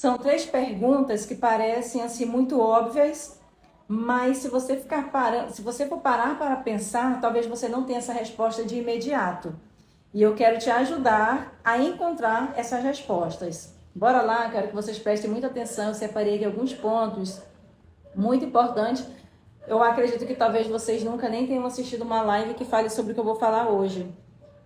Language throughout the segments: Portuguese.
São três perguntas que parecem assim muito óbvias, mas se você se você for parar para pensar, talvez você não tenha essa resposta de imediato. E eu quero te ajudar a encontrar essas respostas. Bora lá, quero que vocês prestem muita atenção. Eu separei aqui alguns pontos muito importantes. Eu acredito que talvez vocês nunca nem tenham assistido uma live que fale sobre o que eu vou falar hoje.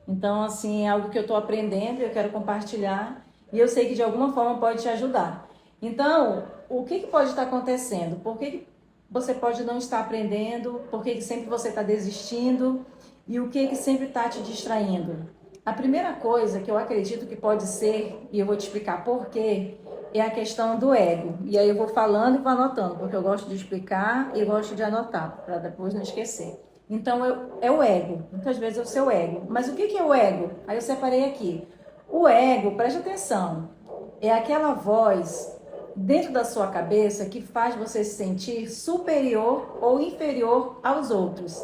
Então, assim, é algo que eu estou aprendendo e eu quero compartilhar. E eu sei que de alguma forma pode te ajudar. Então, o que pode estar acontecendo? Por que você pode não estar aprendendo? Por que sempre você está desistindo? E o que sempre está te distraindo? A primeira coisa que eu acredito que pode ser, e eu vou te explicar por quê, é a questão do ego. E aí eu vou falando e vou anotando, porque eu gosto de explicar e gosto de anotar, para depois não esquecer. Então, é o ego. Muitas vezes é o seu ego. Mas o que é o ego? Aí eu separei aqui. O ego, preste atenção, é aquela voz dentro da sua cabeça que faz você se sentir superior ou inferior aos outros.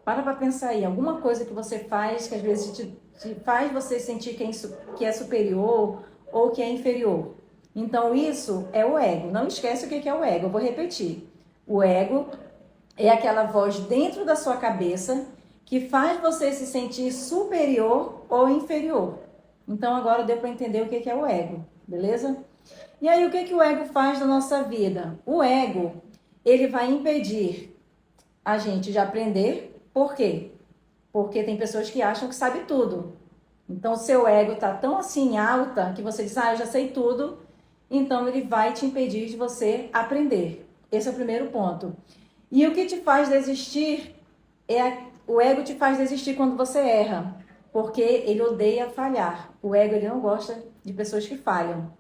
Para pensar aí, alguma coisa que você faz que às vezes te faz você sentir que é superior ou que é inferior. Então isso é o ego. Não esquece o que é o ego, eu vou repetir. O ego é aquela voz dentro da sua cabeça que faz você se sentir superior ou inferior. Então agora deu para entender o que é o ego, beleza? E aí o que o ego faz na nossa vida? O ego, ele vai impedir a gente de aprender. Por quê? Porque tem pessoas que acham que sabe tudo. Então o seu ego está tão assim alta que você diz, eu já sei tudo. Então ele vai te impedir de você aprender. Esse é o primeiro ponto. E o que te faz desistir o ego te faz desistir quando você erra, porque ele odeia falhar. O ego ele não gosta de pessoas que falham.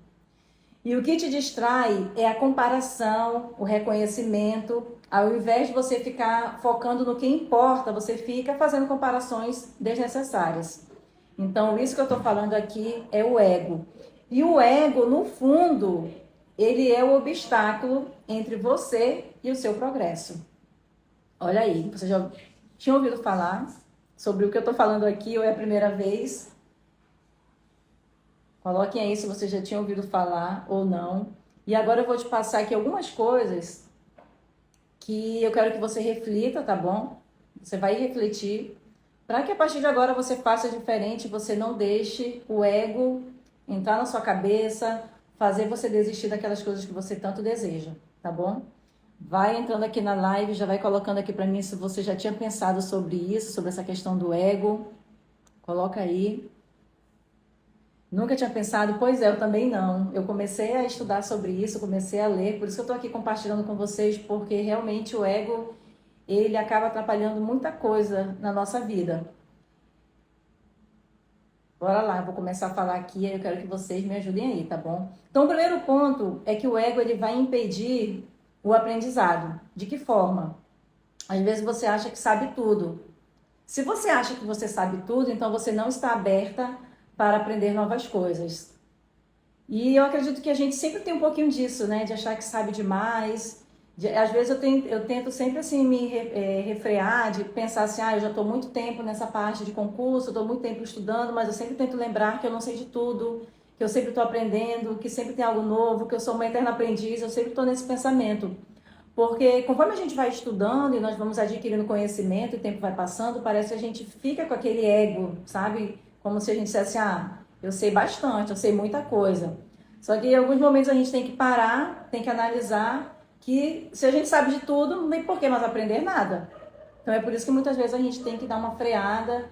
E o que te distrai é a comparação, o reconhecimento. Ao invés de você ficar focando no que importa, você fica fazendo comparações desnecessárias. Então, isso que eu estou falando aqui é o ego. E o ego, no fundo, ele é o obstáculo entre você e o seu progresso. Olha aí, você já tinha ouvido falar sobre o que eu estou falando aqui ou é a primeira vez? Coloquem aí se você já tinha ouvido falar ou não. E agora eu vou te passar aqui algumas coisas que eu quero que você reflita, tá bom? Você vai refletir para que a partir de agora você faça diferente, você não deixe o ego entrar na sua cabeça, fazer você desistir daquelas coisas que você tanto deseja, tá bom? Vai entrando aqui na live, já vai colocando aqui para mim se você já tinha pensado sobre isso, sobre essa questão do ego. Coloca aí. Nunca tinha pensado? Pois é, eu também não. Eu comecei a estudar sobre isso, comecei a ler, por isso que eu estou aqui compartilhando com vocês, porque realmente o ego, ele acaba atrapalhando muita coisa na nossa vida. Bora lá, eu vou começar a falar aqui, eu quero que vocês me ajudem aí, tá bom? Então, o primeiro ponto é que o ego, ele vai impedir o aprendizado. De que forma? Às vezes você acha que sabe tudo. Se você acha que você sabe tudo, então você não está aberta para aprender novas coisas. E eu acredito que a gente sempre tem um pouquinho disso, né? De achar que sabe demais. Às vezes eu tento sempre assim me refrear, de pensar assim, eu já estou muito tempo nessa parte de concurso, estou muito tempo estudando, mas eu sempre tento lembrar que eu não sei de tudo, que eu sempre estou aprendendo, que sempre tem algo novo, que eu sou uma eterna aprendiz, eu sempre estou nesse pensamento. Porque conforme a gente vai estudando e nós vamos adquirindo conhecimento e o tempo vai passando, parece que a gente fica com aquele ego, sabe? Como se a gente dissesse, eu sei bastante, eu sei muita coisa. Só que em alguns momentos a gente tem que parar, tem que analisar que se a gente sabe de tudo, não tem por que mais aprender nada. Então é por isso que muitas vezes a gente tem que dar uma freada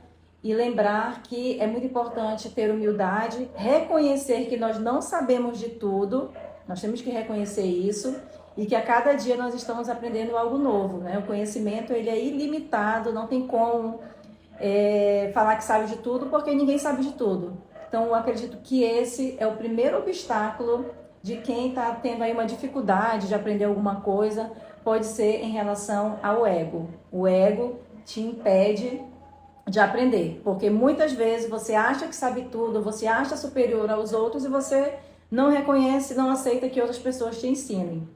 e lembrar que é muito importante ter humildade, reconhecer que nós não sabemos de tudo, nós temos que reconhecer isso e que a cada dia nós estamos aprendendo algo novo, né? O conhecimento ele é ilimitado, não tem como falar que sabe de tudo, porque ninguém sabe de tudo. Então, eu acredito que esse é o primeiro obstáculo de quem está tendo aí uma dificuldade de aprender alguma coisa, pode ser em relação ao ego. O ego te impede de aprender, porque muitas vezes você acha que sabe tudo, você acha superior aos outros e você não reconhece, não aceita que outras pessoas te ensinem.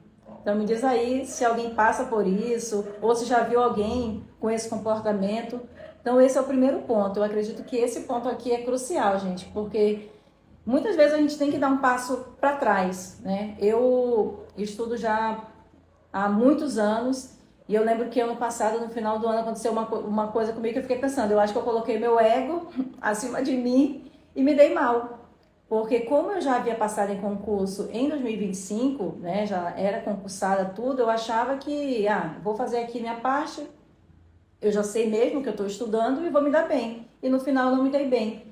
Então me diz aí se alguém passa por isso, ou se já viu alguém com esse comportamento. Então esse é o primeiro ponto. Eu acredito que esse ponto aqui é crucial, gente, porque muitas vezes a gente tem que dar um passo para trás, né? Eu estudo já há muitos anos e eu lembro que ano passado, no final do ano, aconteceu uma coisa comigo que eu fiquei pensando, eu acho que eu coloquei meu ego acima de mim e me dei mal. Porque como eu já havia passado em concurso em 2025, né, já era concursada tudo, eu achava que, vou fazer aqui minha parte, eu já sei mesmo que eu estou estudando e vou me dar bem. E no final eu não me dei bem.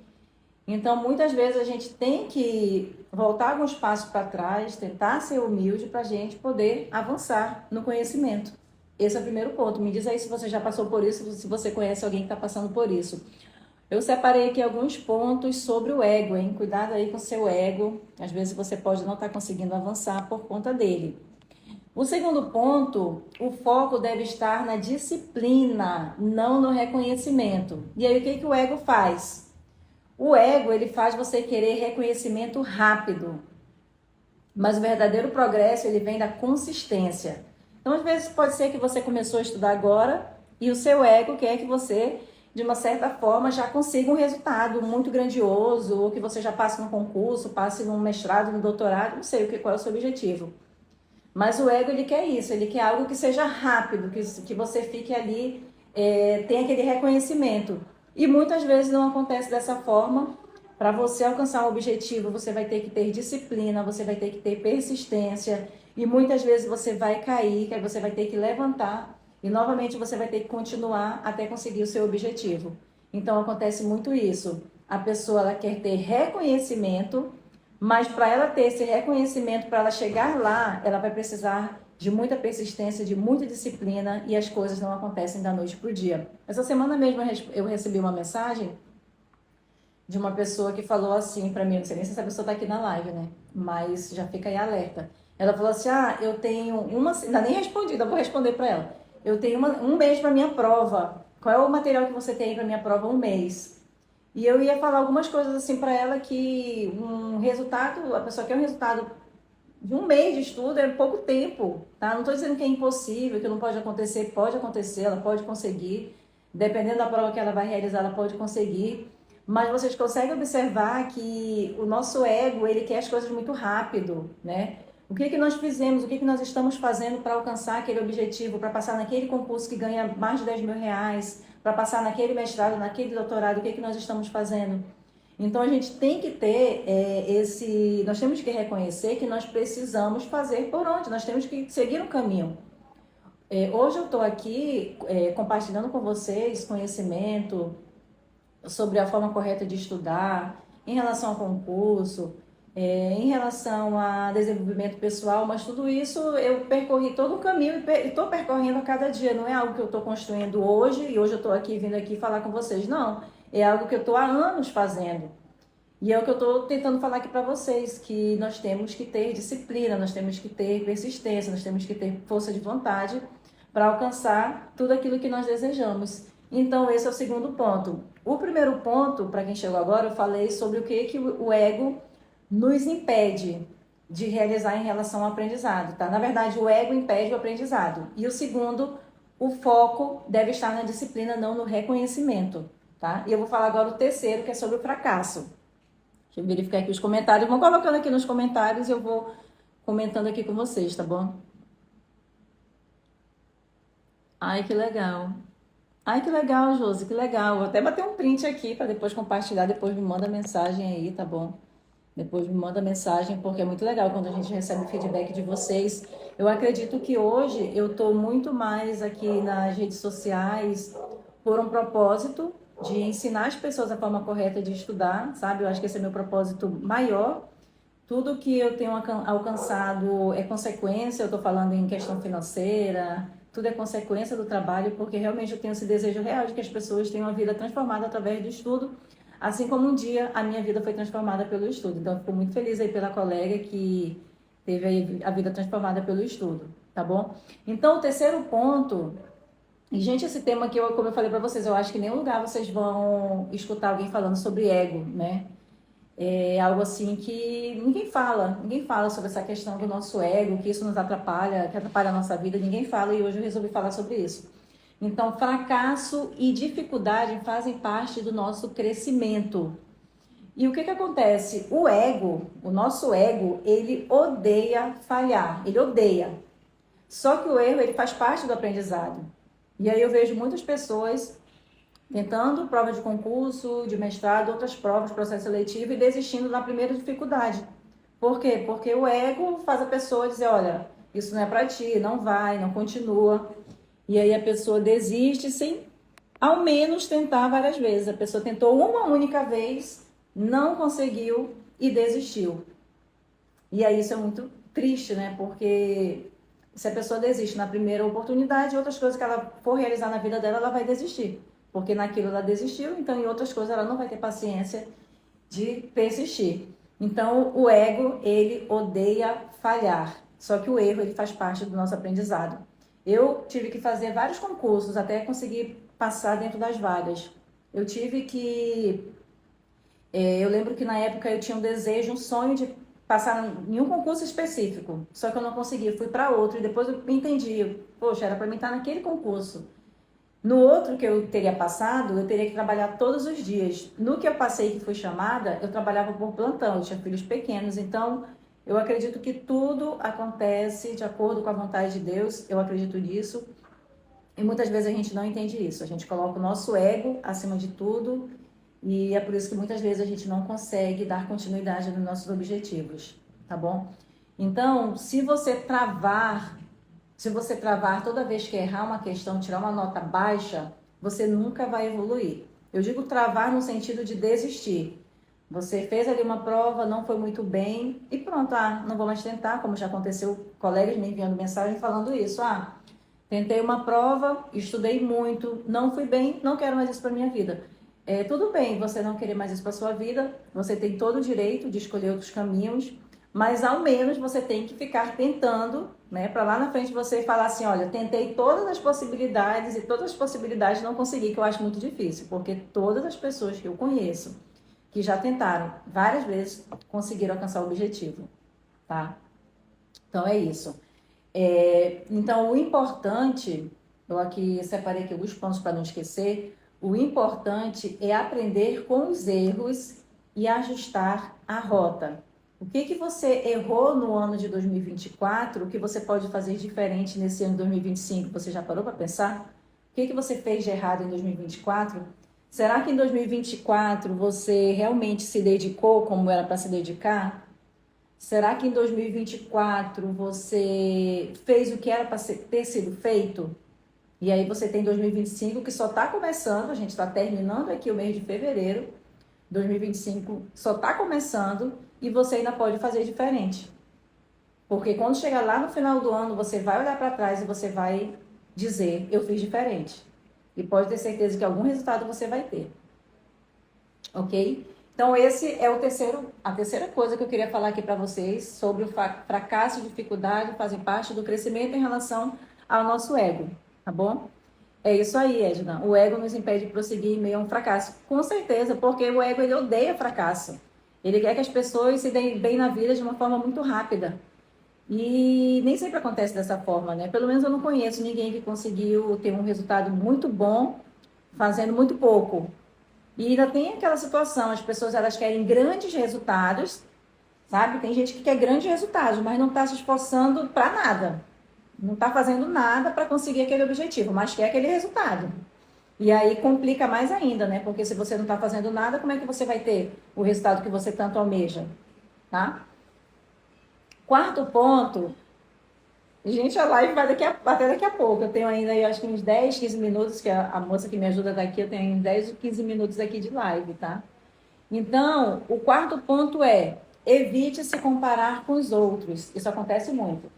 Então, muitas vezes a gente tem que voltar alguns passos para trás, tentar ser humilde para a gente poder avançar no conhecimento. Esse é o primeiro ponto. Me diz aí se você já passou por isso, se você conhece alguém que está passando por isso. Eu separei aqui alguns pontos sobre o ego, hein? Cuidado aí com o seu ego. Às vezes você pode não estar conseguindo avançar por conta dele. O segundo ponto, o foco deve estar na disciplina, não no reconhecimento. E aí o que o ego faz? O ego, ele faz você querer reconhecimento rápido. Mas o verdadeiro progresso, ele vem da consistência. Então, às vezes pode ser que você começou a estudar agora e o seu ego quer que você, de uma certa forma, já consiga um resultado muito grandioso, ou que você já passe num concurso, passe num mestrado, num doutorado, não sei qual é o seu objetivo. Mas o ego, ele quer isso, ele quer algo que seja rápido, que você fique ali, tenha aquele reconhecimento. E muitas vezes não acontece dessa forma. Para você alcançar um objetivo, você vai ter que ter disciplina, você vai ter que ter persistência, e muitas vezes você vai cair, que aí você vai ter que levantar, e novamente você vai ter que continuar até conseguir o seu objetivo. Então acontece muito isso. A pessoa ela quer ter reconhecimento, mas para ela ter esse reconhecimento, para ela chegar lá, ela vai precisar de muita persistência, de muita disciplina, e as coisas não acontecem da noite para o dia. Essa semana mesmo eu recebi uma mensagem de uma pessoa que falou assim para mim, não sei nem se essa pessoa está aqui na live, né? Mas já fica aí alerta. Ela falou assim, eu tenho uma... Ainda nem respondi, ainda vou responder para ela. Eu tenho um mês para minha prova. Qual é o material que você tem para minha prova? Um mês. E eu ia falar algumas coisas assim para ela que um resultado, a pessoa quer um resultado de um mês de estudo é pouco tempo, tá? Não estou dizendo que é impossível, que não pode acontecer, ela pode conseguir. Dependendo da prova que ela vai realizar, ela pode conseguir. Mas vocês conseguem observar que o nosso ego, ele quer as coisas muito rápido, né? O que nós fizemos, o que nós estamos fazendo para alcançar aquele objetivo, para passar naquele concurso que ganha mais de 10 mil reais, para passar naquele mestrado, naquele doutorado, o que nós estamos fazendo? Então a gente tem que ter nós temos que reconhecer que nós precisamos fazer por onde, nós temos que seguir um caminho. Hoje eu estou aqui compartilhando com vocês conhecimento sobre a forma correta de estudar, em relação ao concurso, em relação a desenvolvimento pessoal, mas tudo isso eu percorri todo o caminho e estou percorrendo a cada dia. Não é algo que eu estou construindo hoje e hoje eu estou aqui vindo aqui falar com vocês, não. É algo que eu estou há anos fazendo. E é o que eu estou tentando falar aqui para vocês, que nós temos que ter disciplina, nós temos que ter persistência, nós temos que ter força de vontade para alcançar tudo aquilo que nós desejamos. Então, esse é o segundo ponto. O primeiro ponto, para quem chegou agora, eu falei sobre o que o ego nos impede de realizar em relação ao aprendizado, tá? Na verdade, o ego impede o aprendizado. E o segundo, o foco deve estar na disciplina, não no reconhecimento, tá? E eu vou falar agora o terceiro, que é sobre o fracasso. Deixa eu verificar aqui os comentários. Vão colocando aqui nos comentários e eu vou comentando aqui com vocês, tá bom? Ai, que legal. Ai, que legal, Josi, que legal. Vou até bater um print aqui para depois compartilhar. Depois me manda mensagem aí, tá bom? Depois me manda mensagem, porque é muito legal quando a gente recebe o feedback de vocês. Eu acredito que hoje eu estou muito mais aqui nas redes sociais por um propósito de ensinar as pessoas a forma correta de estudar, sabe? Eu acho que esse é meu propósito maior. Tudo que eu tenho alcançado é consequência, eu estou falando em questão financeira, tudo é consequência do trabalho, porque realmente eu tenho esse desejo real de que as pessoas tenham a vida transformada através do estudo, assim como um dia a minha vida foi transformada pelo estudo. Então, eu fico muito feliz aí pela colega que teve a vida transformada pelo estudo, tá bom? Então, o terceiro ponto, e gente, esse tema aqui, como eu falei para vocês, eu acho que em nenhum lugar vocês vão escutar alguém falando sobre ego, né? É algo assim que ninguém fala sobre essa questão do nosso ego, que isso nos atrapalha, que atrapalha a nossa vida, ninguém fala e hoje eu resolvi falar sobre isso. Então, fracasso e dificuldade fazem parte do nosso crescimento. E o que que acontece? O ego, o nosso ego, ele odeia falhar, ele odeia. Só que o erro, ele faz parte do aprendizado. E aí eu vejo muitas pessoas tentando prova de concurso, de mestrado, outras provas, processo seletivo e desistindo na primeira dificuldade. Por quê? Porque o ego faz a pessoa dizer, olha, isso não é para ti, não vai, não continua. E aí a pessoa desiste sem ao menos tentar várias vezes. A pessoa tentou uma única vez, não conseguiu e desistiu. E aí isso é muito triste, né? Porque se a pessoa desiste na primeira oportunidade, outras coisas que ela for realizar na vida dela, ela vai desistir. Porque naquilo ela desistiu, então em outras coisas ela não vai ter paciência de persistir. Então o ego, ele odeia falhar. Só que o erro, ele faz parte do nosso aprendizado. Eu tive que fazer vários concursos até conseguir passar dentro das vagas. Eu tive que eu lembro que na época eu tinha um desejo, um sonho de passar em um concurso específico, só que eu não consegui, fui para outro e depois eu entendi, poxa, era para mim estar naquele concurso. No outro que eu teria passado, eu teria que trabalhar todos os dias. No que eu passei, que fui chamada, eu trabalhava por plantão, eu tinha filhos pequenos, então eu acredito que tudo acontece de acordo com a vontade de Deus, eu acredito nisso. E muitas vezes a gente não entende isso, a gente coloca o nosso ego acima de tudo e é por isso que muitas vezes a gente não consegue dar continuidade nos nossos objetivos, tá bom? Então, se você travar toda vez que errar uma questão, tirar uma nota baixa, você nunca vai evoluir. Eu digo travar no sentido de desistir. Você fez ali uma prova, não foi muito bem e pronto, não vou mais tentar, como já aconteceu, colegas me enviando mensagem falando isso, tentei uma prova, estudei muito, não fui bem, não quero mais isso para minha vida. Tudo bem você não querer mais isso para sua vida, você tem todo o direito de escolher outros caminhos, mas ao menos você tem que ficar tentando, né? Para lá na frente você falar assim, olha, tentei todas as possibilidades e todas as possibilidades não consegui, que eu acho muito difícil, porque todas as pessoas que eu conheço que já tentaram várias vezes conseguiram alcançar o objetivo, tá? Então é isso. Então, o importante, eu aqui separei aqui alguns pontos para não esquecer, o importante é aprender com os erros e ajustar a rota. O que você errou no ano de 2024, o que você pode fazer diferente nesse ano de 2025? Você já parou para pensar? O que você fez de errado em 2024? Será que em 2024 você realmente se dedicou como era para se dedicar? Será que em 2024 você fez o que era para ter sido feito? E aí você tem 2025 que só está começando, a gente está terminando aqui o mês de fevereiro, 2025 só está começando e você ainda pode fazer diferente. Porque quando chegar lá no final do ano, você vai olhar para trás e você vai dizer, eu fiz diferente. E pode ter certeza que algum resultado você vai ter. Ok? Então, esse é a terceira coisa que eu queria falar aqui para vocês sobre o fracasso e dificuldade fazem parte do crescimento em relação ao nosso ego, tá bom? É isso aí, Edna. O ego nos impede de prosseguir em meio a um fracasso. Com certeza, porque o ego, ele odeia fracasso. Ele quer que as pessoas se deem bem na vida de uma forma muito rápida. E nem sempre acontece dessa forma, né? Pelo menos eu não conheço ninguém que conseguiu ter um resultado muito bom fazendo muito pouco. E ainda tem aquela situação, as pessoas elas querem grandes resultados, sabe? Tem gente que quer grandes resultados, mas não está se esforçando para nada. Não está fazendo nada para conseguir aquele objetivo, mas quer aquele resultado. E aí complica mais ainda, né? Porque se você não está fazendo nada, como é que você vai ter o resultado que você tanto almeja, tá? Quarto ponto, gente, a live vai até daqui a pouco. Eu tenho ainda, eu acho que uns 10, 15 minutos, que a moça que me ajuda daqui, eu tenho uns 10 ou 15 minutos aqui de live, tá? Então, o quarto ponto é, evite se comparar com os outros. Isso acontece muito.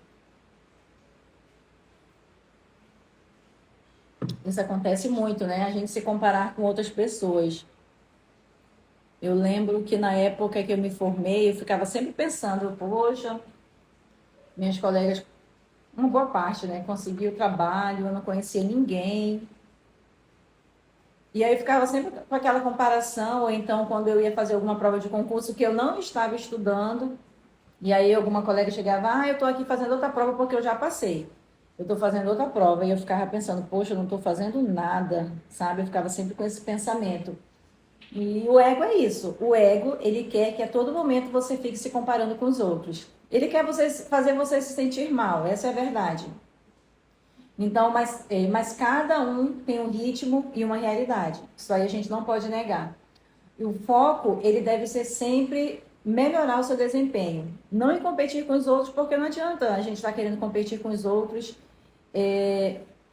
Isso acontece muito, né? A gente se comparar com outras pessoas. Eu lembro que na época que eu me formei, eu ficava sempre pensando, poxa, minhas colegas, uma boa parte, né? Conseguiu trabalho, eu não conhecia ninguém. E aí eu ficava sempre com aquela comparação, ou então quando eu ia fazer alguma prova de concurso que eu não estava estudando, e aí alguma colega chegava, eu tô aqui fazendo outra prova porque eu já passei. Eu tô fazendo outra prova, e eu ficava pensando, poxa, eu não tô fazendo nada, sabe? Eu ficava sempre com esse pensamento. E o ego é isso. O ego, ele quer que a todo momento você fique se comparando com os outros. Ele quer fazer você se sentir mal, essa é a verdade. Então, mas cada um tem um ritmo e uma realidade. Isso aí a gente não pode negar. E o foco, ele deve ser sempre melhorar o seu desempenho. Não em competir com os outros, porque não adianta a gente estar querendo competir com os outros.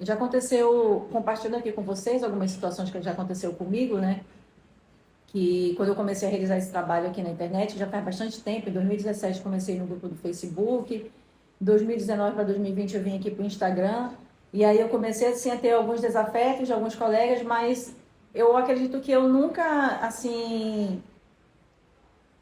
Já aconteceu, compartilhando aqui com vocês algumas situações que já aconteceu comigo, né? Que quando eu comecei a realizar esse trabalho aqui na internet, já faz bastante tempo, em 2017 comecei no grupo do Facebook, em 2019 para 2020 eu vim aqui para o Instagram, e aí eu comecei assim, a ter alguns desafetos de alguns colegas, mas eu acredito que eu nunca, assim,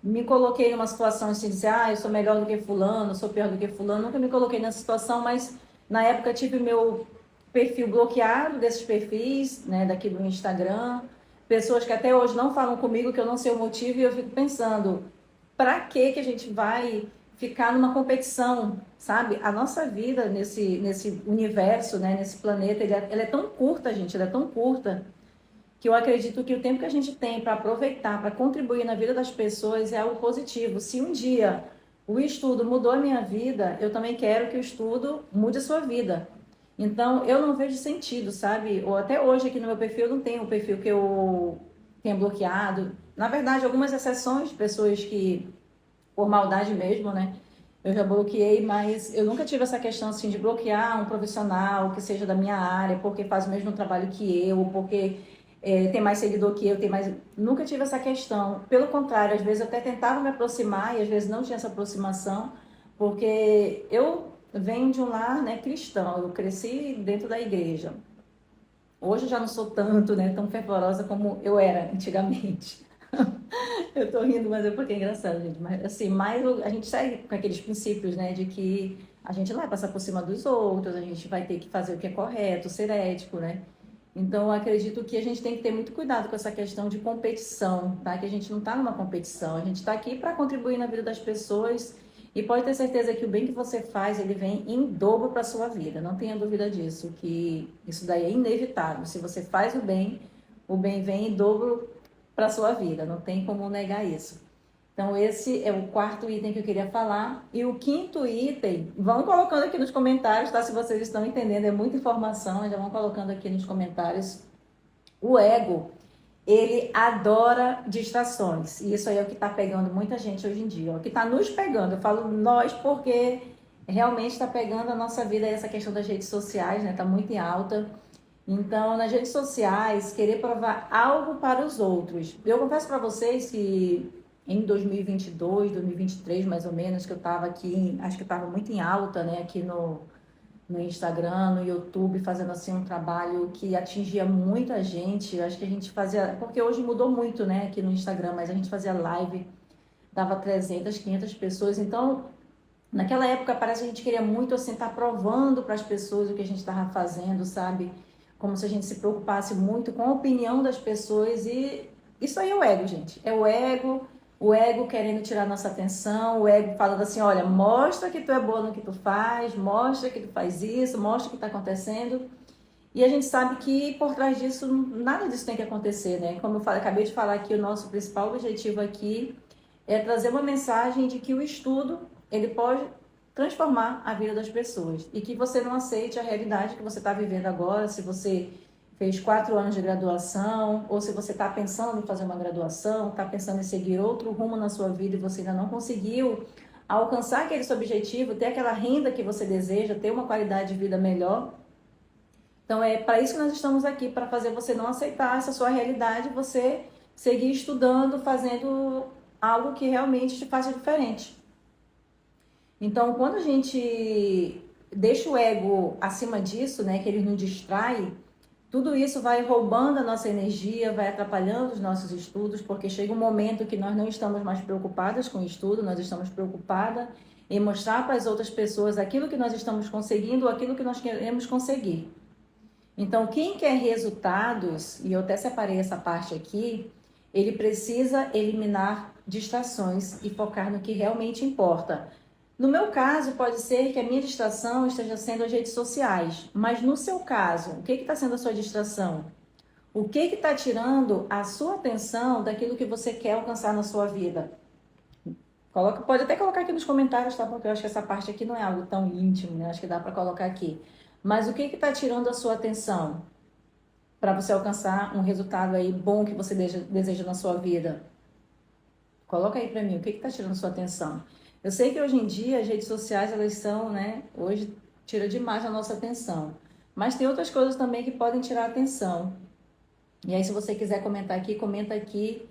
me coloquei numa situação assim, de dizer, eu sou melhor do que fulano, sou pior do que fulano, nunca me coloquei nessa situação, mas na época tive meu perfil bloqueado desses perfis, né, daqui do Instagram, pessoas que até hoje não falam comigo, que eu não sei o motivo, e eu fico pensando, para que a gente vai ficar numa competição, sabe? A nossa vida nesse universo, né, nesse planeta, ela é tão curta, gente, ela é tão curta, que eu acredito que o tempo que a gente tem para aproveitar, para contribuir na vida das pessoas é algo positivo. Se um dia o estudo mudou a minha vida, eu também quero que o estudo mude a sua vida. Então, eu não vejo sentido, sabe? Ou até hoje aqui no meu perfil, eu não tenho o perfil que eu tenha bloqueado. Na verdade, algumas exceções, pessoas que, por maldade mesmo, né? Eu já bloqueei, mas eu nunca tive essa questão assim de bloquear um profissional que seja da minha área, porque faz o mesmo trabalho que eu, porque tem mais seguidor que eu, tem mais. Nunca tive essa questão. Pelo contrário, às vezes eu até tentava me aproximar e às vezes não tinha essa aproximação, porque eu venho de um lar, né, cristão. Eu cresci dentro da igreja. Hoje eu já não sou tanto, né, tão fervorosa como eu era antigamente. Eu tô rindo, mas é porque é engraçado, gente. Mas assim, a gente segue com aqueles princípios, né, de que a gente não vai passar por cima dos outros, a gente vai ter que fazer o que é correto, ser ético, né? Então, eu acredito que a gente tem que ter muito cuidado com essa questão de competição, tá? Que a gente não está numa competição, a gente está aqui para contribuir na vida das pessoas e pode ter certeza que o bem que você faz, ele vem em dobro para a sua vida. Não tenha dúvida disso, que isso daí é inevitável. Se você faz o bem vem em dobro para a sua vida, não tem como negar isso. Então, esse é o quarto item que eu queria falar. E o quinto item, vão colocando aqui nos comentários, tá? Se vocês estão entendendo, é muita informação, já vão colocando aqui nos comentários. O ego, ele adora distrações. E isso aí é o que está pegando muita gente hoje em dia. É o que está nos pegando. Eu falo nós porque realmente está pegando a nossa vida, essa questão das redes sociais, né? Está muito em alta. Então, nas redes sociais, querer provar algo para os outros. Eu confesso para vocês que em 2022, 2023, mais ou menos, que eu estava aqui, acho que eu estava muito em alta, né, aqui no Instagram, no YouTube, fazendo assim um trabalho que atingia muita gente. Eu acho que a gente fazia, porque hoje mudou muito, né, aqui no Instagram, mas a gente fazia live, dava 300, 500 pessoas. Então, naquela época parece que a gente queria muito assim estar provando para as pessoas o que a gente estava fazendo, sabe? Como se a gente se preocupasse muito com a opinião das pessoas e isso aí é o ego, gente. É o ego querendo tirar nossa atenção, o ego falando assim, olha, mostra que tu é boa no que tu faz, mostra que tu faz isso, mostra o que está acontecendo. E a gente sabe que por trás disso, nada disso tem que acontecer, né? Como eu falei, acabei de falar aqui, o nosso principal objetivo aqui é trazer uma mensagem de que o estudo, ele pode transformar a vida das pessoas e que você não aceite a realidade que você está vivendo agora, se você fez 4 anos de graduação ou se você está pensando em fazer uma graduação, está pensando em seguir outro rumo na sua vida e você ainda não conseguiu alcançar aquele seu objetivo, ter aquela renda que você deseja, ter uma qualidade de vida melhor. Então é para isso que nós estamos aqui, para fazer você não aceitar essa sua realidade, você seguir estudando, fazendo algo que realmente te faça diferente. Então, quando a gente deixa o ego acima disso, né, que ele nos distrai, tudo isso vai roubando a nossa energia, vai atrapalhando os nossos estudos, porque chega um momento que nós não estamos mais preocupadas com o estudo, nós estamos preocupadas em mostrar para as outras pessoas aquilo que nós estamos conseguindo, aquilo que nós queremos conseguir. Então, quem quer resultados, e eu até separei essa parte aqui, ele precisa eliminar distrações e focar no que realmente importa. No meu caso, pode ser que a minha distração esteja sendo as redes sociais, mas no seu caso, o que está sendo a sua distração? O que está tirando a sua atenção daquilo que você quer alcançar na sua vida? Coloca, pode até colocar aqui nos comentários, tá? Porque eu acho que essa parte aqui não é algo tão íntimo, né? Acho que dá para colocar aqui. Mas o que está tirando a sua atenção para você alcançar um resultado aí bom que você deseja na sua vida? Coloca aí para mim, o que está tirando a sua atenção? Eu sei que hoje em dia as redes sociais, elas são, né? Hoje tira demais a nossa atenção. Mas tem outras coisas também que podem tirar a atenção. E aí, se você quiser comentar aqui, comenta aqui.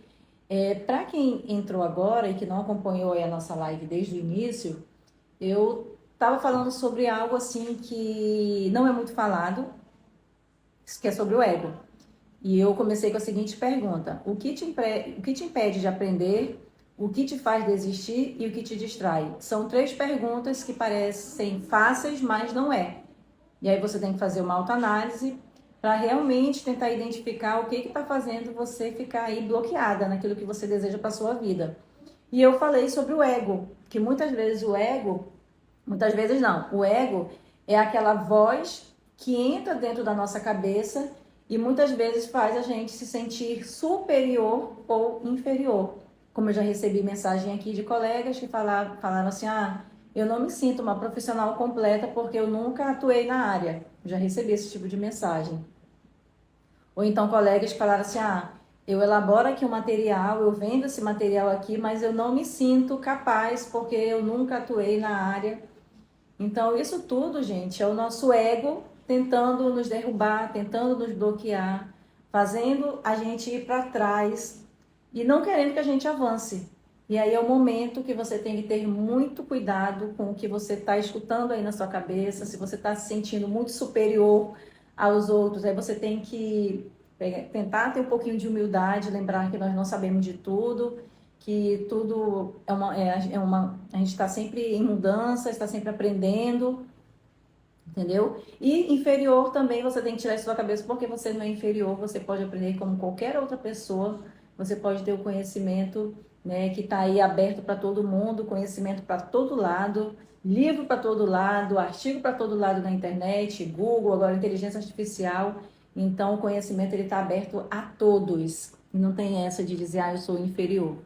Para quem entrou agora e que não acompanhou aí a nossa live desde o início, eu estava falando sobre algo assim que não é muito falado, que é sobre o ego. E eu comecei com a seguinte pergunta: o que te impede de aprender? O que te faz desistir e o que te distrai? São três perguntas que parecem fáceis, mas não é. E aí você tem que fazer uma autoanálise para realmente tentar identificar o que está fazendo você ficar aí bloqueada naquilo que você deseja para sua vida. E eu falei sobre o ego, que muitas vezes muitas vezes não, o ego é aquela voz que entra dentro da nossa cabeça e muitas vezes faz a gente se sentir superior ou inferior. Como eu já recebi mensagem aqui de colegas que falaram assim, eu não me sinto uma profissional completa porque eu nunca atuei na área. Já recebi esse tipo de mensagem. Ou então colegas que falaram assim, eu elaboro aqui um material, eu vendo esse material aqui, mas eu não me sinto capaz porque eu nunca atuei na área. Então isso tudo, gente, é o nosso ego tentando nos derrubar, tentando nos bloquear, fazendo a gente ir para trás e não querendo que a gente avance. E aí é o momento que você tem que ter muito cuidado com o que você está escutando aí na sua cabeça, se você está se sentindo muito superior aos outros, aí você tem que tentar ter um pouquinho de humildade, lembrar que nós não sabemos de tudo, que tudo a gente está sempre em mudança, está sempre aprendendo, entendeu? E inferior também você tem que tirar isso da sua cabeça, porque você não é inferior, você pode aprender como qualquer outra pessoa, você pode ter o conhecimento, né, que está aí aberto para todo mundo, conhecimento para todo lado, livro para todo lado, artigo para todo lado na internet, Google, agora inteligência artificial. Então o conhecimento ele está aberto a todos. Não tem essa de dizer, eu sou inferior.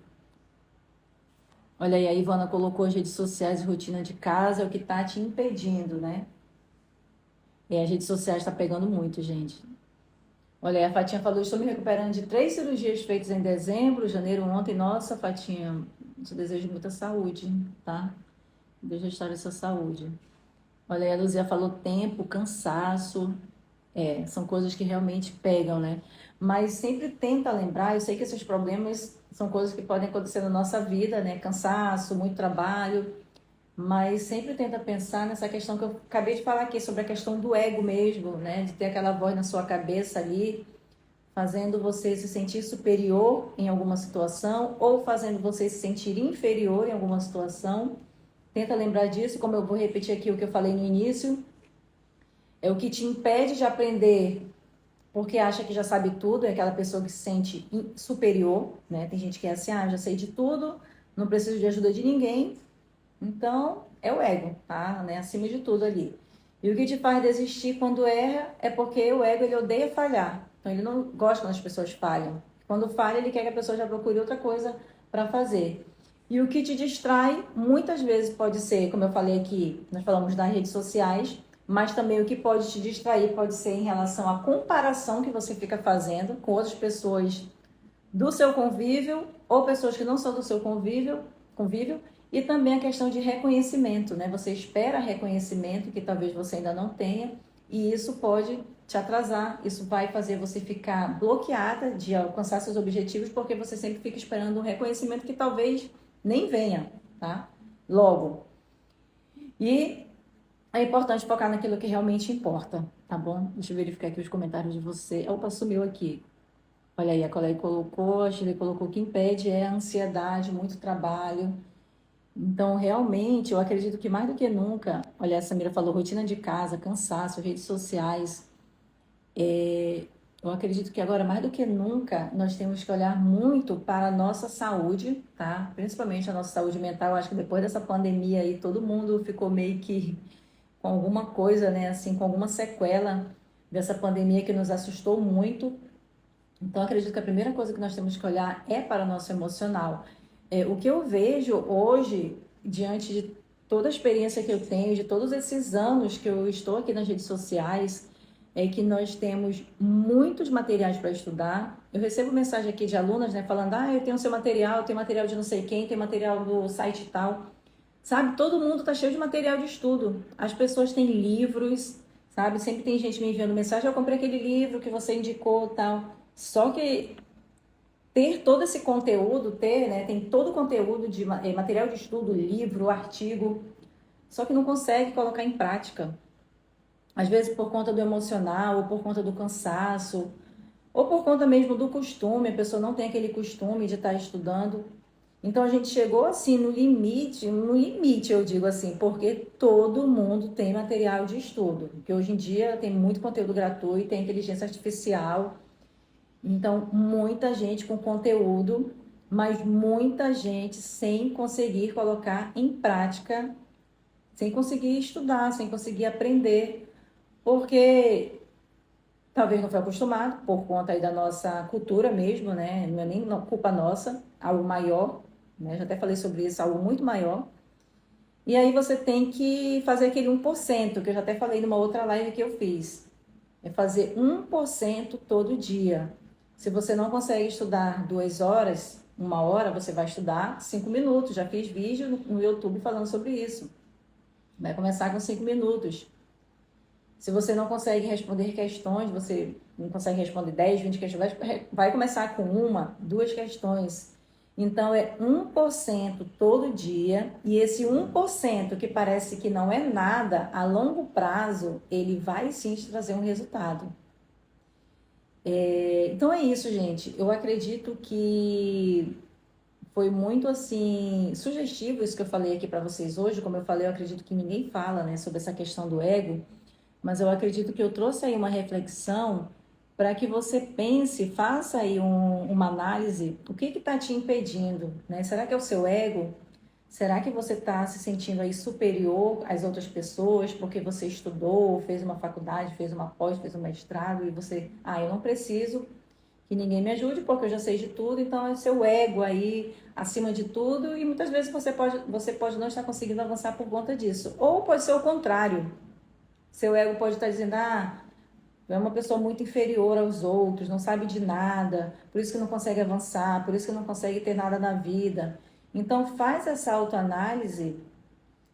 Olha aí, a Ivana colocou as redes sociais e rotina de casa, é o que está te impedindo, né? As redes sociais está pegando muito, gente. Olha aí, a Fatinha falou, estou me recuperando de 3 cirurgias feitas em dezembro, janeiro, ontem. Nossa, Fatinha, te desejo muita saúde, tá? Deus restaurar essa saúde. Olha aí, a Luzia falou tempo, cansaço. São coisas que realmente pegam, né? Mas sempre tenta lembrar, eu sei que esses problemas são coisas que podem acontecer na nossa vida, né? Cansaço, muito trabalho, mas sempre tenta pensar nessa questão que eu acabei de falar aqui, sobre a questão do ego mesmo, né? De ter aquela voz na sua cabeça ali, fazendo você se sentir superior em alguma situação ou fazendo você se sentir inferior em alguma situação. Tenta lembrar disso, como eu vou repetir aqui o que eu falei no início, é o que te impede de aprender porque acha que já sabe tudo, é aquela pessoa que se sente superior, né? Tem gente que é assim, já sei de tudo, não preciso de ajuda de ninguém. Então, é o ego, tá? Né? Acima de tudo ali. E o que te faz desistir quando erra é porque o ego, ele odeia falhar. Então, ele não gosta quando as pessoas falham. Quando falha, ele quer que a pessoa já procure outra coisa para fazer. E o que te distrai, muitas vezes pode ser, como eu falei aqui, nós falamos das redes sociais, mas também o que pode te distrair pode ser em relação à comparação que você fica fazendo com outras pessoas do seu convívio ou pessoas que não são do seu convívio e também a questão de reconhecimento, né? Você espera reconhecimento que talvez você ainda não tenha e isso pode te atrasar, isso vai fazer você ficar bloqueada de alcançar seus objetivos porque você sempre fica esperando um reconhecimento que talvez nem venha, tá? Logo. E é importante focar naquilo que realmente importa, tá bom? Deixa eu verificar aqui os comentários de você. Opa, sumiu aqui. Olha aí, a colega colocou, a Shirley colocou, o que impede é a ansiedade, muito trabalho. Então, realmente, eu acredito que mais do que nunca, olha, a Samira falou, rotina de casa, cansaço, redes sociais. Eu acredito que agora, mais do que nunca, nós temos que olhar muito para a nossa saúde, tá? Principalmente a nossa saúde mental. Eu acho que depois dessa pandemia aí, todo mundo ficou meio que com alguma coisa, né? Assim, com alguma sequela dessa pandemia que nos assustou muito. Então, acredito que a primeira coisa que nós temos que olhar é para o nosso emocional. O que eu vejo hoje, diante de toda a experiência que eu tenho, de todos esses anos que eu estou aqui nas redes sociais, é que nós temos muitos materiais para estudar. Eu recebo mensagem aqui de alunas, né, falando: ah, eu tenho seu material, eu tenho material de não sei quem, tem material do site tal. Sabe, todo mundo está cheio de material de estudo. As pessoas têm livros, sabe? Sempre tem gente me enviando mensagem: eu comprei aquele livro que você indicou, tal. Só que ter todo esse conteúdo, né, tem todo o conteúdo de material de estudo, livro, artigo, só que não consegue colocar em prática. Às vezes por conta do emocional, ou por conta do cansaço, ou por conta mesmo do costume, a pessoa não tem aquele costume de estar estudando. Então a gente chegou assim no limite eu digo assim, porque todo mundo tem material de estudo, porque hoje em dia tem muito conteúdo gratuito, tem inteligência artificial, então muita gente com conteúdo, mas muita gente sem conseguir colocar em prática, sem conseguir estudar, sem conseguir aprender, porque talvez não foi acostumado por conta aí da nossa cultura mesmo, né? Não é nem culpa nossa, algo maior, né? Já até falei sobre isso, algo muito maior. E aí você tem que fazer aquele 1%, que eu já até falei numa outra live que eu fiz. É fazer 1% todo dia. Se você não consegue estudar 2 horas, 1 hora, você vai estudar 5 minutos. Já fiz vídeo no YouTube falando sobre isso. Vai começar com 5 minutos. Se você não consegue responder questões, você não consegue responder 10, 20 questões, vai começar com 1, 2 questões. Então é 1% todo dia, e esse 1% que parece que não é nada, a longo prazo, ele vai sim te trazer um resultado. Então é isso, gente. Eu acredito que foi muito assim sugestivo isso que eu falei aqui para vocês hoje. Como eu falei, eu acredito que ninguém fala, né, sobre essa questão do ego. Mas eu acredito que eu trouxe aí uma reflexão para que você pense, faça aí uma análise, o que está te impedindo, né? Será que é o seu ego? Será que você está se sentindo aí superior às outras pessoas porque você estudou, fez uma faculdade, fez uma pós, fez um mestrado e você, eu não preciso que ninguém me ajude porque eu já sei de tudo, então é o seu ego aí acima de tudo e muitas vezes você pode não estar conseguindo avançar por conta disso. Ou pode ser o contrário. Seu ego pode estar dizendo: é uma pessoa muito inferior aos outros, não sabe de nada, por isso que não consegue avançar, por isso que não consegue ter nada na vida. Então faz essa autoanálise,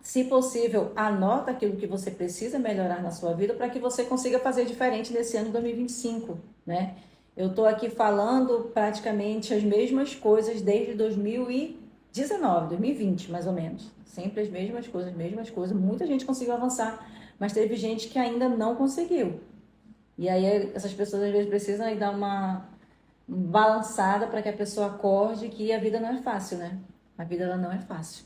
se possível, anota aquilo que você precisa melhorar na sua vida para que você consiga fazer diferente nesse ano de 2025, né? Eu estou aqui falando praticamente as mesmas coisas desde 2019, 2020, mais ou menos. Sempre as mesmas coisas, mesmas coisas. Muita gente conseguiu avançar, mas teve gente que ainda não conseguiu. E aí essas pessoas às vezes precisam aí dar uma balançada para que a pessoa acorde que a vida não é fácil, né? A vida ela não é fácil.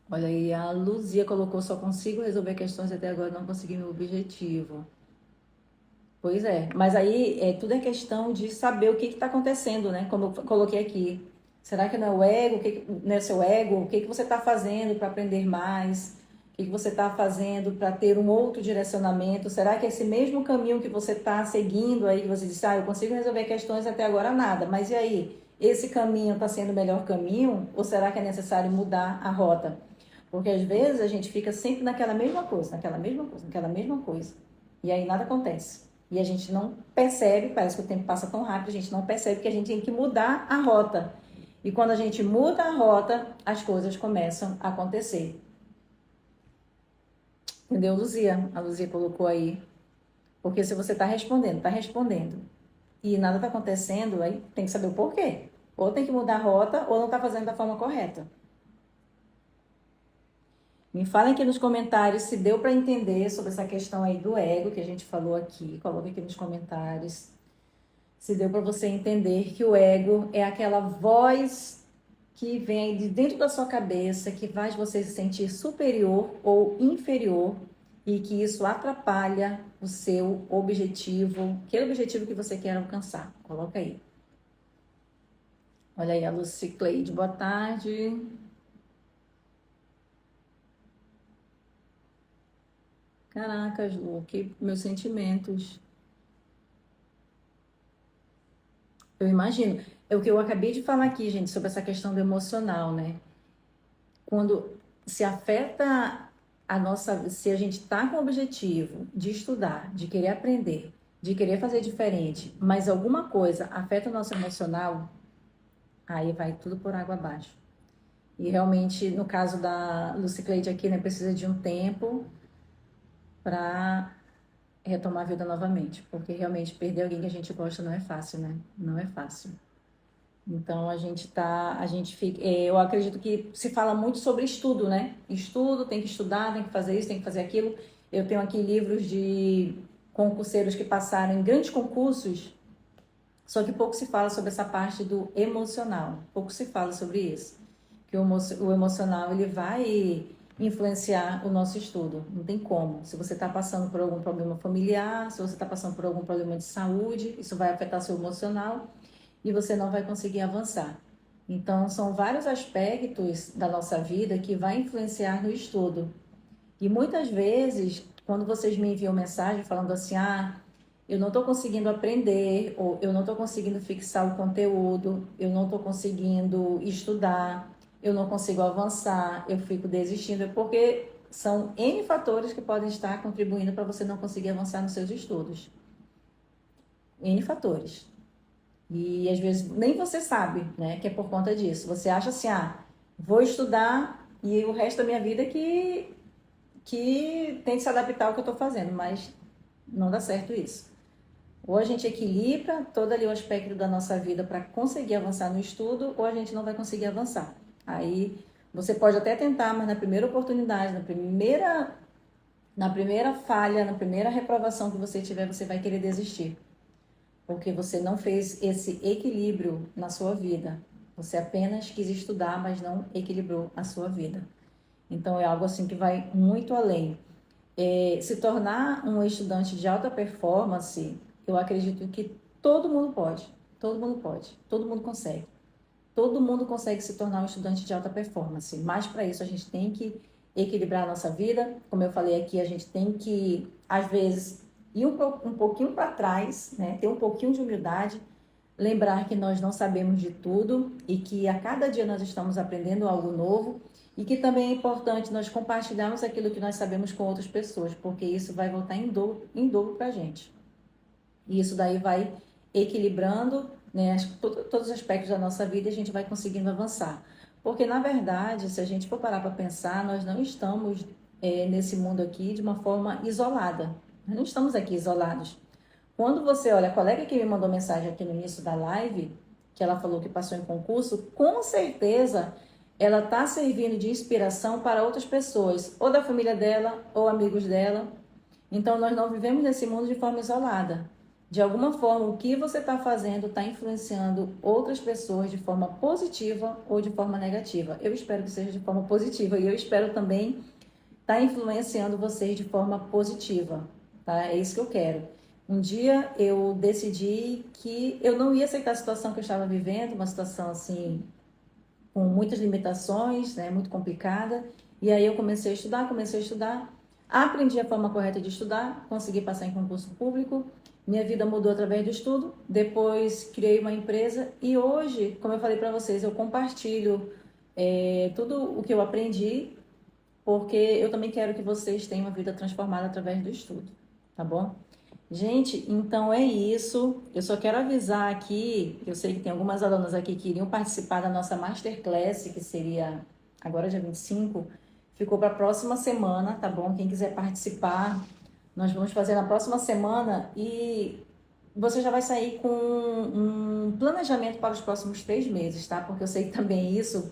Olha aí, a Luzia colocou: só consigo resolver questões até agora, não consegui meu objetivo. Pois é, mas aí tudo é questão de saber o que está acontecendo, né? Como eu coloquei aqui. Será que não é o ego? Não é seu ego? O que você está fazendo para aprender mais? O que você está fazendo para ter um outro direcionamento? Será que esse mesmo caminho que você está seguindo aí, que você disse: eu consigo resolver questões até agora nada, mas e aí? Esse caminho está sendo o melhor caminho? Ou será que é necessário mudar a rota? Porque às vezes a gente fica sempre naquela mesma coisa, naquela mesma coisa, naquela mesma coisa. E aí nada acontece. E a gente não percebe, parece que o tempo passa tão rápido, a gente não percebe que a gente tem que mudar a rota. E quando a gente muda a rota, as coisas começam a acontecer. Entendeu, Luzia? A Luzia colocou aí. Porque se você está respondendo, e nada está acontecendo, aí tem que saber o porquê. Ou tem que mudar a rota, ou não está fazendo da forma correta. Me falem aqui nos comentários se deu para entender sobre essa questão aí do ego que a gente falou aqui. Coloque aqui nos comentários. Se deu para você entender que o ego é aquela voz que vem de dentro da sua cabeça, que faz você se sentir superior ou inferior e que isso atrapalha o seu objetivo, aquele objetivo que você quer alcançar. Coloca aí. Olha aí a Lucy Cleide, boa tarde. Caracas, Lu, que meus sentimentos. Eu imagino. É o que eu acabei de falar aqui, gente, sobre essa questão do emocional, né? Quando se afeta a nossa, se a gente está com o objetivo de estudar, de querer aprender, de querer fazer diferente, mas alguma coisa afeta o nosso emocional, aí vai tudo por água abaixo. E realmente, no caso da Lucy Cleide aqui, né, precisa de um tempo para retomar a vida novamente, porque realmente perder alguém que a gente gosta não é fácil, né? Não é fácil. Então a gente fica, eu acredito que se fala muito sobre estudo, né? Estudo, tem que estudar, tem que fazer isso, tem que fazer aquilo. Eu tenho aqui livros de concurseiros que passaram em grandes concursos, só que pouco se fala sobre essa parte do emocional, pouco se fala sobre isso. Que o emocional ele vai influenciar o nosso estudo, não tem como. Se você está passando por algum problema familiar, se você está passando por algum problema de saúde, isso vai afetar seu emocional e você não vai conseguir avançar. Então, são vários aspectos da nossa vida que vai influenciar no estudo. E muitas vezes, quando vocês me enviam mensagem falando assim, eu não estou conseguindo aprender, ou eu não estou conseguindo fixar o conteúdo, eu não estou conseguindo estudar, eu não consigo avançar, eu fico desistindo, é porque são N fatores que podem estar contribuindo para você não conseguir avançar nos seus estudos. N fatores. E às vezes nem você sabe, né, que é por conta disso. Você acha assim, vou estudar e o resto da minha vida que tem que se adaptar ao que eu estou fazendo, mas não dá certo isso. Ou a gente equilibra todo ali o aspecto da nossa vida para conseguir avançar no estudo, ou a gente não vai conseguir avançar. Aí você pode até tentar, mas na primeira oportunidade, na primeira falha, na primeira reprovação que você tiver, você vai querer desistir. Porque você não fez esse equilíbrio na sua vida. Você apenas quis estudar, mas não equilibrou a sua vida. Então é algo assim que vai muito além. Se tornar um estudante de alta performance, eu acredito que todo mundo pode. Todo mundo pode. Todo mundo consegue. Todo mundo consegue se tornar um estudante de alta performance. Mas para isso a gente tem que equilibrar a nossa vida. Como eu falei aqui, a gente tem que, às vezes, ir um pouquinho para trás, né? Ter um pouquinho de humildade, lembrar que nós não sabemos de tudo e que a cada dia nós estamos aprendendo algo novo e que também é importante nós compartilharmos aquilo que nós sabemos com outras pessoas, porque isso vai voltar em dobro para a gente. E isso daí vai equilibrando, né, todos os aspectos da nossa vida e a gente vai conseguindo avançar. Porque, na verdade, se a gente for parar para pensar, nós não estamos nesse mundo aqui de uma forma isolada. Nós não estamos aqui isolados. Quando você olha, a colega que me mandou mensagem aqui no início da live, que ela falou que passou em concurso, com certeza ela está servindo de inspiração para outras pessoas, ou da família dela, ou amigos dela. Então, nós não vivemos nesse mundo de forma isolada. De alguma forma, o que você está fazendo está influenciando outras pessoas de forma positiva ou de forma negativa. Eu espero que seja de forma positiva e eu espero também estar influenciando vocês de forma positiva, tá? É isso que eu quero. Um dia eu decidi que eu não ia aceitar a situação que eu estava vivendo, uma situação assim, com muitas limitações, né, muito complicada. E aí eu comecei a estudar, aprendi a forma correta de estudar, consegui passar em concurso público, minha vida mudou através do estudo, depois criei uma empresa e hoje, como eu falei para vocês, eu compartilho tudo o que eu aprendi, porque eu também quero que vocês tenham uma vida transformada através do estudo, tá bom? Gente, então é isso. Eu só quero avisar aqui, eu sei que tem algumas alunas aqui que iriam participar da nossa Masterclass, que seria agora dia 25, ficou para a próxima semana, tá bom? Quem quiser participar, nós vamos fazer na próxima semana e você já vai sair com um planejamento para os próximos 3 meses, tá? Porque eu sei que também isso,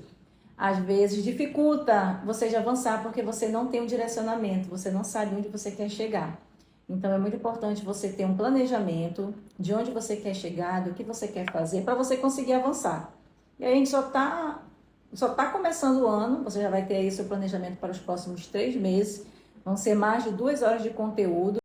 às vezes, dificulta você de avançar, porque você não tem um direcionamento, você não sabe onde você quer chegar. Então, é muito importante você ter um planejamento de onde você quer chegar, do que você quer fazer, para você conseguir avançar. E aí, a gente só tá começando o ano, você já vai ter aí seu planejamento para os próximos 3 meses. Vão ser mais de 2 horas de conteúdo.